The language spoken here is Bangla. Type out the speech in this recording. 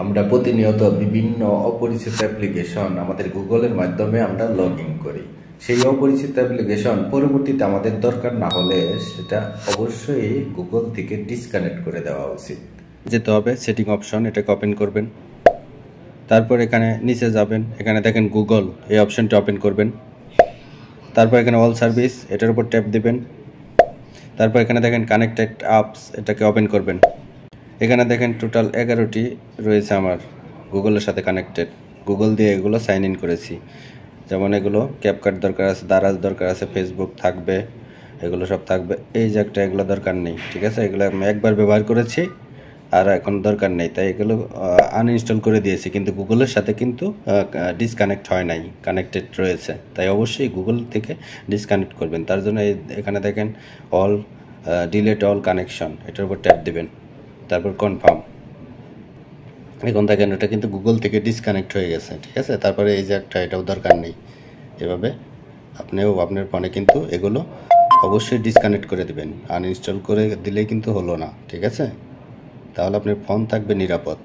আমরা প্রতিনিয়ত বিভিন্ন অপরিচিত অ্যাপ্লিকেশন আমাদের গুগলের মাধ্যমে আমরা লগ ইন করি। সেই অপরিচিত অ্যাপ্লিকেশন পরবর্তীতে আমাদের দরকার না হলে সেটা অবশ্যই গুগল থেকে ডিসকানেক্ট করে দেওয়া উচিত। যেতে হবে সেটিং অপশন, এটাকে ওপেন করবেন। তারপর এখানে নিচে যাবেন, এখানে দেখেন গুগল, এই অপশনটা ওপেন করবেন। তারপর এখানে অল সার্ভিস, এটার উপর ট্যাপ দিবেন। তারপর এখানে দেখেন কানেক্টেড অ্যাপস, এটাকে ওপেন করবেন। এখানে দেখেন টোটাল 11টি রয়েছে আমার গুগলের সাথে কানেক্টেড। গুগল দিয়ে এগুলো সাইন ইন করেছি। যেমন এগুলো ক্যাপকাট দরকার আছে, দারাজ দরকার আছে, ফেসবুক থাকবে, এগুলো সব থাকবে। এই যে একটা, এগুলো দরকার নেই, ঠিক আছে? এগুলো আমি একবার ব্যবহার করেছি আর এখন দরকার নেই, তাই এগুলো আনইনস্টল করে দিয়েছি। কিন্তু গুগলের সাথে কিন্তু ডিসকানেক্ট হয় নাই, কানেক্টেড রয়েছে। তাই অবশ্যই গুগল থেকে ডিসকানেক্ট করবেন। তার জন্য এখানে দেখেন অল ডিলেট অল কানেকশন, এটার উপর ট্যাপ দেবেন। তারপর কনফার্ম। এখন দেখেন এটা কিন্তু গুগল থেকে ডিসকানেক্ট হয়ে গেছে, ঠিক আছে? তারপরে এই যে একটা, এটাও দরকার নেই। এভাবে আপনিও আপনার ফোনে কিন্তু এগুলো অবশ্যই ডিসকানেক্ট করে দেবেন। আনইনস্টল করে দিলেই কিন্তু হলো না, ঠিক আছে? তাহলে আপনার ফোন থাকবে নিরাপদ।